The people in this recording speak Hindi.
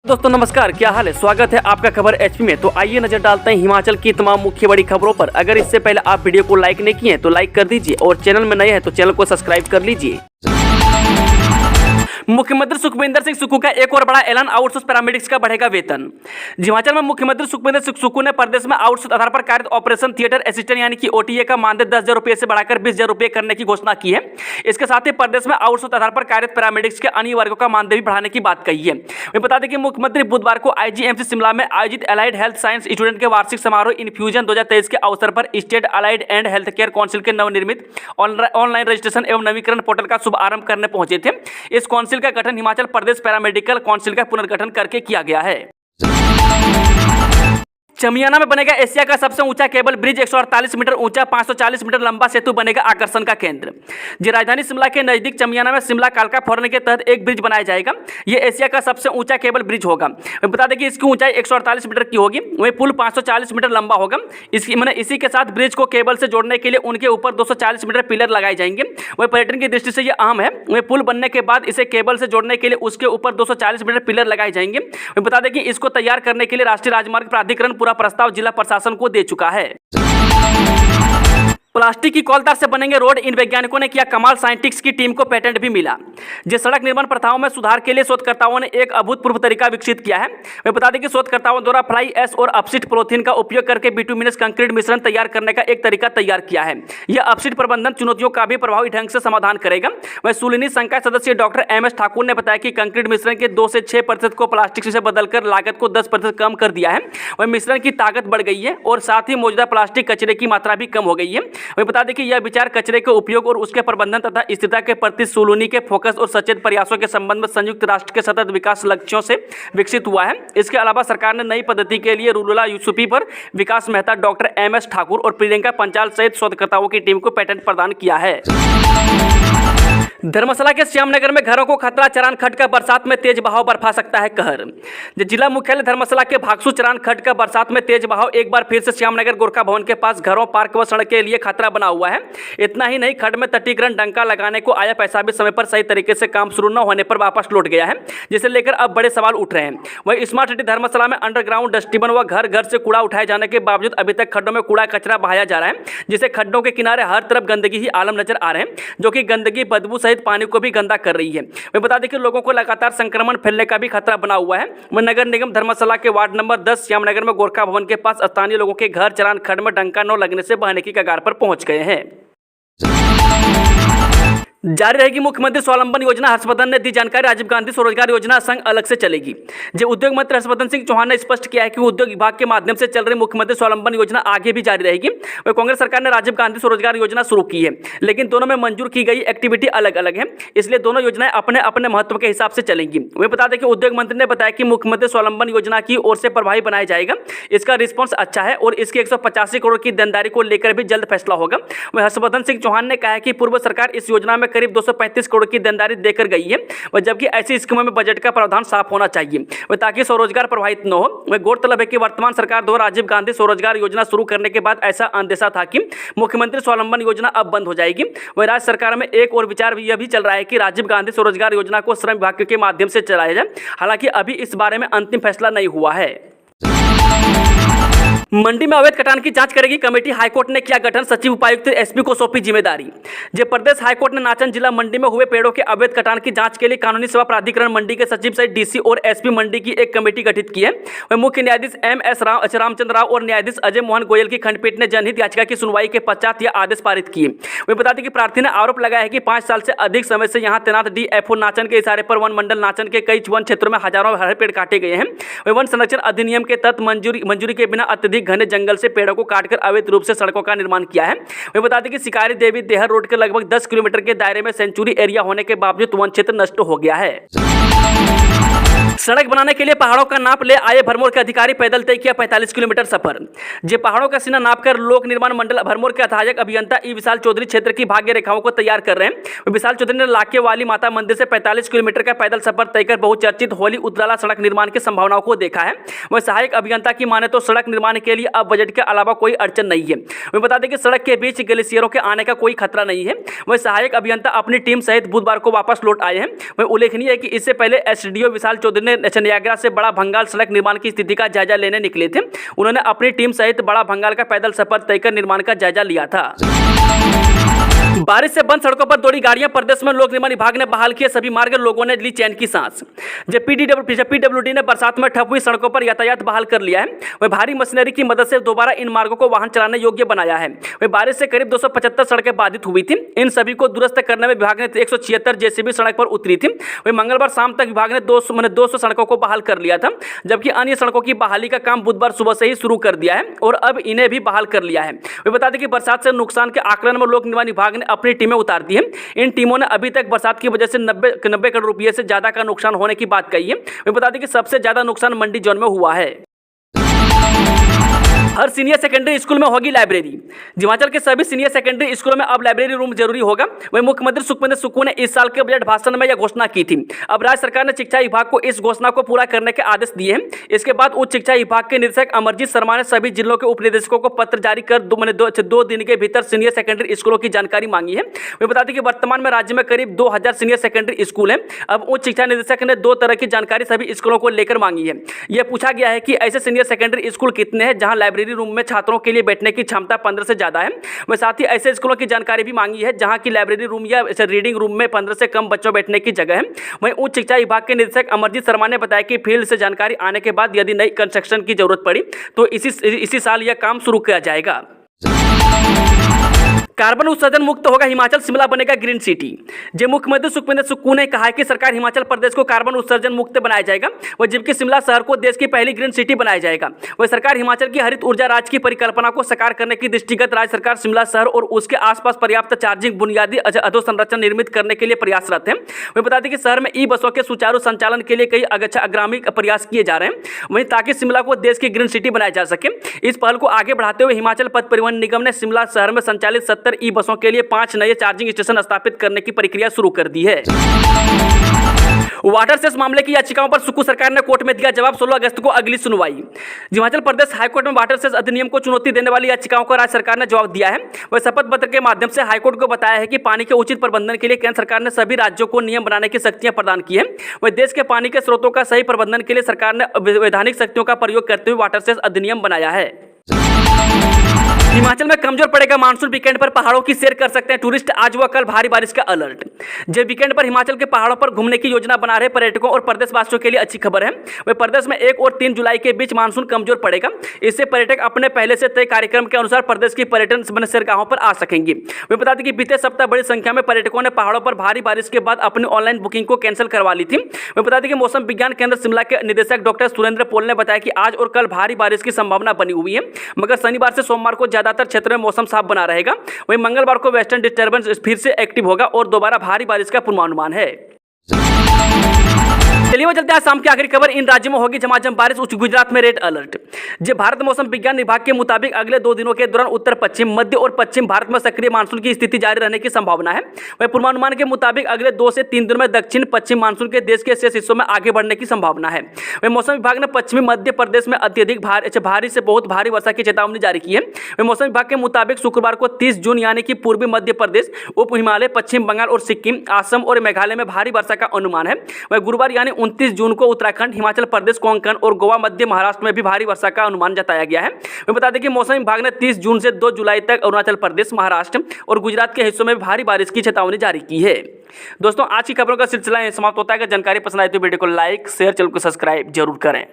दोस्तों नमस्कार, क्या हाल है। स्वागत है आपका खबर एचपी में। तो आइए नजर डालते हैं हिमाचल की तमाम मुख्य बड़ी खबरों पर। अगर इससे पहले आप वीडियो को लाइक नहीं किए हैं तो लाइक कर दीजिए और चैनल में नए हैं तो चैनल को सब्सक्राइब कर लीजिए। मुख्यमंत्री सुखविंदर सिंह सुक्खू का एक और बड़ा ऐलान, आउटसोर्स पैरामेडिक्स का बढ़ेगा वेतन। हिमाचल में मुख्यमंत्री सुखविंदर सिंह सुक्खू ने प्रदेश में आउटसोर्स आधार पर कार्यरत ऑपरेशन थिएटर असिस्टेंट यानी कि ओटीए का मानदेय 10,000 रुपये से बढ़ाकर 20,000 रुपये करने की घोषणा की है। इसके साथ ही प्रदेश में आउटसोर्स आधार पर कार्यरत पैरामेडिक्स के अन्य वर्गों का मानदेय भी बढ़ाने की बात कही है। वहीं बता दें कि मुख्यमंत्री बुधवार को आईजीएमसी शिमला में आयोजित अलाइड हेल्थ साइंस स्टूडेंट के वार्षिक समारोह इन्फ्यूजन 2023 के अवसर पर state allied and health care council के नवनिर्मित ऑनलाइन रजिस्ट्रेशन एवं नवीकरण पोर्टल का शुभारंभ करने पहुंचे थे। इस काउंसिल का गठन हिमाचल प्रदेश पैरामेडिकल काउंसिल का पुनर्गठन करके किया गया है। चमियाना में बनेगा एशिया का सबसे ऊंचा केबल ब्रिज, 148 मीटर ऊंचा 540 मीटर लंबा सेतु बनेगा आकर्षण का केंद्र। जो राजधानी शिमला के नजदीक चमियाना में शिमला कालका फॉरन के तहत एक ब्रिज बनाया जाएगा। ये एशिया का सबसे ऊंचा केबल ब्रिज होगा। बता दें कि इसकी ऊंचाई 148 मीटर की होगी, वही पुल 540 मीटर लंबा होगा। इसी के साथ ब्रिज को केबल से जोड़ने के लिए उनके ऊपर 240 मीटर पिलर लगाए जाएंगे। वही पर्यटन की दृष्टि से यह अहम है। वही पुल बनने के बाद इसे केबल से जोड़ने के लिए उसके ऊपर 240 मीटर पिलर लगाए जाएंगे। बता दें कि इसको तैयार करने के लिए राष्ट्रीय राजमार्ग प्राधिकरण पूरा प्रस्ताव जिला प्रशासन को दे चुका है। प्लास्टिक की कॉलतार से बनेंगे रोड, इन वैज्ञानिकों ने किया कमाल, साइंटिस्ट की टीम को पेटेंट भी मिला। जिस सड़क निर्माण प्रथाओं में सुधार के लिए शोधकर्ताओं ने एक अभूतपूर्व तरीका विकसित किया है। वे बता दें कि शोधकर्ताओं द्वारा फ्लाई ऐश और अपशिष्ट पॉलीथीन का उपयोग करके बिटुमिनस कंक्रीट मिश्रण तैयार करने का एक तरीका तैयार किया है। यह अपशिष्ट प्रबंधन चुनौतियों का भी प्रभावी ढंग से समाधान करेगा। वह सुलिनी संकाय सदस्य डॉक्टर एमएस ठाकुर ने बताया कि कंक्रीट मिश्रण के 2 से 6% को प्लास्टिक से बदलकर लागत को 10% कम कर दिया है। वह मिश्रण की ताकत बढ़ गई है और साथ ही मौजूदा प्लास्टिक कचरे की मात्रा भी कम हो गई है। वह बता दें कि यह विचार कचरे के उपयोग और उसके प्रबंधन तथा स्थिरता के प्रति सुलूनी के फोकस और सचेत प्रयासों के संबंध में संयुक्त राष्ट्र के सतत विकास लक्ष्यों से विकसित हुआ है। इसके अलावा सरकार ने नई पद्धति के लिए रूलुला यूसुफी पर विकास मेहता, डॉक्टर एमएस ठाकुर और प्रियंका पंचाल सहित शोधकर्ताओं की टीम को पेटेंट प्रदान किया है। धर्मशाला के श्यामनगर में घरों को खतरा, चरान खड्ड का बरसात में तेज बहाव बरफा सकता है कहर। जिला मुख्यालय धर्मशाला के भागसू चरान खड्ड का बरसात में तेज बहाव एक बार फिर से श्यामनगर गोरखा भवन के पास घरों, पार्क व सड़क के लिए खतरा बना हुआ है। इतना ही नहीं, खड्ड में तटीकरण डंका लगाने को आया पैसा भी समय पर सही तरीके से काम शुरू न होने पर वापस लौट गया है, जिसे लेकर अब बड़े सवाल उठ रहे हैं। वही स्मार्ट सिटी धर्मशाला में अंडरग्राउंड डस्टबिन व घर घर से कूड़ा उठाए जाने के बावजूद अभी तक खड्डों में कूड़ा कचरा बहाया जा रहा है, जिससे खड्डों के किनारे हर तरफ गंदगी ही आलम नजर आ रहे हैं, जो कि गंदगी, बदबू सहित पानी को भी गंदा कर रही है। मैं बता दें कि लोगों को लगातार संक्रमण फैलने का भी खतरा बना हुआ है। वह नगर निगम धर्मशाला के वार्ड नंबर 10 श्यामनगर में गोरखा भवन के पास स्थानीय लोगों के घर चरान खड्ड में डंका न लगने से बहने की कगार पर पहुंच गए हैं। जारी रहेगी मुख्यमंत्री स्वावलंबन योजना, हर्षवर्धन ने दी जानकारी। राजीव गांधी स्वरोजगार योजना संघ अलग से चलेगी। जो उद्योग मंत्री हर्षवर्धन सिंह चौहान ने स्पष्ट किया है कि उद्योग विभाग के माध्यम से चल रही मुख्यमंत्री स्वावलंबन योजना आगे भी जारी रहेगी। वह कांग्रेस सरकार ने राजीव गांधी स्वरोजगार योजना शुरू की है, लेकिन दोनों में मंजूर की गई एक्टिविटी अलग अलग है, इसलिए दोनों योजनाएं अपने अपने महत्व के हिसाब से चलेंगी। वह बता दें कि उद्योग मंत्री ने बताया कि मुख्यमंत्री स्वावलंबन योजना की ओर से प्रभावी बनाया जाएगा। इसका रिस्पॉन्स अच्छा है और इसकी 185 करोड़ की देनदारी को लेकर भी जल्द फैसला होगा। वह हर्षवर्धन सिंह चौहान ने कहा कि पूर्व सरकार इस योजना में करीब 235 करोड़ की देनदारी देकर गई है, और जबकि ऐसी स्कीमों में बजट का प्रावधान साफ होना चाहिए ताकि स्वरोजगार प्रभावित न हो। वह गौरतलब है कि वर्तमान सरकार द्वारा राजीव गांधी स्वरोजगार योजना शुरू करने के बाद ऐसा अंदेशा था कि मुख्यमंत्री स्वावलंबन योजना अब बंद हो जाएगी। वह राज्य सरकार में एक और विचार यह भी चल रहा है कि राजीव गांधी स्वरोजगार योजना को श्रम विभाग के माध्यम से चलाया जाए। हालांकि अभी इस बारे में अंतिम फैसला नहीं हुआ है। मंडी में अवैध कटान की जांच करेगी कमेटी, हाईकोर्ट ने किया गठन, सचिव उपायुक्त एसपी को सौंपी जिम्मेदारी। जब प्रदेश हाईकोर्ट ने नाचन जिला मंडी में हुए पेड़ों के अवैध कटान की जांच के लिए कानूनी सेवा प्राधिकरण मंडी के सचिव सहित डीसी और एसपी मंडी की एक कमेटी गठित की है। वह मुख्य न्यायाधीश एमएस रामचंद्र राव और न्यायाधीश अजय मोहन गोयल की खंडपीठ ने जनहित याचिका की सुनवाई के पश्चात यह आदेश पारित किए। वे बता दें कि प्रार्थी ने आरोप लगाया है कि 5 साल से अधिक समय से यहां तैनात डीएफओ नाचन के इशारे पर वन मंडल नाचन के कई वन क्षेत्रों में हजारों हरे पेड़ काटे गए हैं। वह वन संरक्षण अधिनियम के तहत मंजूरी के बिना अत्यधिक घने जंगल से पेड़ों को काटकर अवैध रूप से सड़कों का निर्माण किया है। वे बता दें कि शिकारी देवी देहर रोड के लगभग 10 किलोमीटर के दायरे में सेंचुरी एरिया होने के बावजूद वन क्षेत्र नष्ट हो गया है। सड़क बनाने के लिए पहाड़ों का नाप ले आए भरमौर के अधिकारी, पैदल तय किया 45 किलोमीटर सफर। जे पहाड़ों का सीना नापकर लोक निर्माण मंडल भरमौर के सहायक अभियंता ई विशाल चौधरी क्षेत्र की भाग्य रेखाओं को तैयार कर रहे हैं। विशाल चौधरी ने लाखे वाली माता मंदिर से 45 किलोमीटर का पैदल सफर तय कर बहुचर्चित होली उतराला सड़क निर्माण की संभावनाओं को देखा है। वह सहायक अभियंता की माने तो सड़क निर्माण के लिए अब बजट के अलावा कोई अड़चन नहीं है। वह बता दें कि सड़क के बीच ग्लेशियरों के आने का कोई खतरा नहीं है। वह सहायक अभियंता अपनी टीम सहित बुधवार को वापस लौट आए हैं। वह उल्लेखनीय है कि इससे पहले एसडीओ विशाल चौधरी ने नियाग्रा से बड़ा भंगाल सड़क निर्माण की स्थिति का जायजा लेने निकले थे। उन्होंने अपनी टीम सहित बड़ा भंगाल का पैदल सफर तय कर निर्माण का जायजा लिया था। बारिश से बंद सड़कों पर दौड़ी गाड़ियां, प्रदेश में लोक निर्माण विभाग ने बहाल किए सभी मार्ग, लोगों ने ली चैन की सांस। जब पीडब्ल्यूडी ने बरसात में ठप हुई सड़कों पर यातायात बहाल कर लिया है, वह भारी मशीनरी की मदद से दोबारा इन मार्गों को वाहन चलाने योग्य बनाया है। वह बारिश से करीब 275 सड़कें बाधित हुई थी। इन सभी को दुरुस्त करने में विभाग ने 176 जेसीबी सड़क पर उतरी थी। वही मंगलवार शाम तक विभाग ने 200 सड़कों को बहाल कर लिया था, जबकि अन्य सड़कों की बहाली का काम बुधवार सुबह से ही शुरू कर दिया है और अब इन्हें भी बहाल कर लिया है। वे बता दें कि बरसात से नुकसान के आकलन में लोक निर्माण विभाग ने अपनी टीमें उतार दी है। इन टीमों ने अभी तक बरसात की वजह से 90 करोड़ रुपए से ज्यादा का नुकसान होने की बात कही है। वे बता दें कि सबसे ज्यादा नुकसान मंडी जोन में हुआ है। हर सीनियर सेकेंडरी स्कूल में होगी लाइब्रेरी। हिमाचल के सभी सीनियर सेकेंडरी स्कूलों में अब लाइब्रेरी रूम जरूरी होगा। वही मुख्यमंत्री सुखविंदर सुक्खू ने इस साल के बजट भाषण में यह घोषणा की थी। अब राज्य सरकार ने शिक्षा विभाग को इस घोषणा को पूरा करने के आदेश दिए हैं। इसके बाद उच्च शिक्षा विभाग के निदेशक अमरजीत शर्मा ने सभी जिलों के उप निदेशकों को पत्र जारी कर 2 दिन के भीतर सीनियर सेकेंडरी स्कूलों की जानकारी मांगी है। वे बता दें कि वर्तमान में राज्य में करीब 2000 सीनियर सेकेंडरी स्कूल हैं। अब उच्च शिक्षा निदेशक ने 2 तरह की जानकारी सभी स्कूलों को लेकर मांगी है। यह पूछा गया है कि ऐसे सीनियर सेकेंडरी स्कूल कितने हैं जहां लाइब्रेरी रूम में छात्रों के लिए बैठने की क्षमता 15 से ज्यादा है। वह साथ ही ऐसे स्कूलों की जानकारी भी मांगी है जहां की लाइब्रेरी रूम या रीडिंग रूम में 15 से कम बच्चों बैठने की जगह है। वहीं उच्च शिक्षा विभाग के निदेशक अमरजीत शर्मा ने बताया कि फील्ड से जानकारी आने के बाद यदि नई कंस्ट्रक्शन की जरूरत पड़ी तो इसी साल यह काम शुरू किया जाएगा। कार्बन उत्सर्जन मुक्त होगा हिमाचल, शिमला बनेगा ग्रीन सिटी। जब मुख्यमंत्री सुखविंदर सुक्खू ने कहा है कि सरकार हिमाचल प्रदेश को कार्बन उत्सर्जन मुक्त बनाया जाएगा, वह जबकि शिमला शहर को देश की पहली ग्रीन सिटी बनाया जाएगा। वह सरकार हिमाचल की हरित ऊर्जा राज्य की परिकल्पना को साकार करने की दृष्टिगत राज्य सरकार शिमला शहर और उसके आसपास पर्याप्त चार्जिंग बुनियादी अधोसंरचना निर्मित करने के लिए प्रयासरत है। वह बता दें कि शहर में ई बसों के सुचारू संचालन के लिए कई अग्रामी प्रयास किए जा रहे हैं, वहीं ताकि शिमला को देश की ग्रीन सिटी बनाया जा सके। इस पहल को आगे बढ़ाते हुए हिमाचल पथ परिवहन निगम ने शिमला शहर में संचालित 70 ई बसों के लिए 5 नए चार्जिंग स्टेशन स्थापित करने की प्रक्रिया शुरू कर दी है। वाटर सेस मामले की याचिकाओं पर सुक्खू सरकार ने कोर्ट में दिया जवाब। 16 अगस्त को अगली सुनवाई। हिमाचल प्रदेश हाईकोर्ट में वाटर सेस अधिनियम को चुनौती देने वाली याचिकाओं को राज्य सरकार ने जवाब दिया है। वह शपथ पत्र के माध्यम से हाईकोर्ट को बताया है कि पानी के उचित प्रबंधन के लिए केंद्र सरकार ने सभी राज्यों को नियम बनाने की शक्तियां प्रदान की है। वह देश के पानी के स्रोतों का सही प्रबंधन के लिए सरकार ने वैधानिक शक्तियों का प्रयोग करते हुए वाटर सेस अधिनियम बनाया है। हिमाचल में कमजोर पड़ेगा मानसून, वीकेंड पर पहाड़ों की सैर कर सकते हैं टूरिस्ट, आज व कल भारी बारिश का अलर्ट। जब वीकेंड पर हिमाचल के पहाड़ों पर घूमने की योजना बना रहे पर्यटकों और प्रदेशवासियों के लिए अच्छी खबर है। वह प्रदेश में 1 और 3 जुलाई के बीच मानसून कमजोर पड़ेगा। इससे पर्यटक अपने पहले से तय कार्यक्रम के अनुसार प्रदेश की पर्यटन सैरगाहों पर आ सकेंगे। वे बता दें कि बीते सप्ताह बड़ी संख्या में पर्यटकों ने पहाड़ों पर भारी बारिश के बाद अपनी ऑनलाइन बुकिंग को कैंसिल करवा ली थी। वे बता दें कि मौसम विज्ञान केंद्र शिमला के निदेशक डॉक्टर सुरेंद्र पॉल ने बताया कि आज और कल भारी बारिश की संभावना बनी हुई है, मगर शनिवार से सोमवार को ज्यादातर क्षेत्र में मौसम साफ बना रहेगा। वहीं मंगलवार को वेस्टर्न डिस्टर्बेंस फिर से एक्टिव होगा और दोबारा भारी बारिश का पूर्वानुमान है। चलिए चलते हैं शाम की आखिरी खबर। इन राज्यों में होगी झमाझम बारिश, गुजरात में रेड अलर्ट। जब भारत मौसम विज्ञान विभाग के मुताबिक अगले 2 दिनों के दौरान उत्तर पश्चिम, मध्य और पश्चिम भारत में सक्रिय मानसून की स्थिति जारी रहने की संभावना है। वहीं पूर्वानुमान के मुताबिक अगले 2 से 3 दिनों में दक्षिण पश्चिम मानसून के देश के शेष हिस्सों में आगे बढ़ने की संभावना है। वहीं मौसम विभाग ने पश्चिमी मध्य प्रदेश में अत्यधिक भारी से बहुत भारी वर्षा की चेतावनी जारी की है। वहीं मौसम विभाग के मुताबिक शुक्रवार को 30 जून यानी कि पूर्वी मध्य प्रदेश, उप हिमालय, पश्चिम बंगाल और सिक्किम, असम और मेघालय में भारी वर्षा का अनुमान है। वहीं गुरुवार यानी 29 जून को उत्तराखंड, हिमाचल प्रदेश, कोंकण और गोवा, मध्य महाराष्ट्र में भी भारी वर्षा का अनुमान जताया गया है। मैं बता दें कि मौसम विभाग ने 30 जून से 2 जुलाई तक अरुणाचल प्रदेश, महाराष्ट्र और गुजरात के हिस्सों में भारी बारिश की चेतावनी जारी की है। दोस्तों, आज की खबरों का सिलसिला समाप्त होता है। अगर जानकारी पसंद आए तो वीडियो को लाइक, शेयर, चैनल को सब्सक्राइब जरूर करें।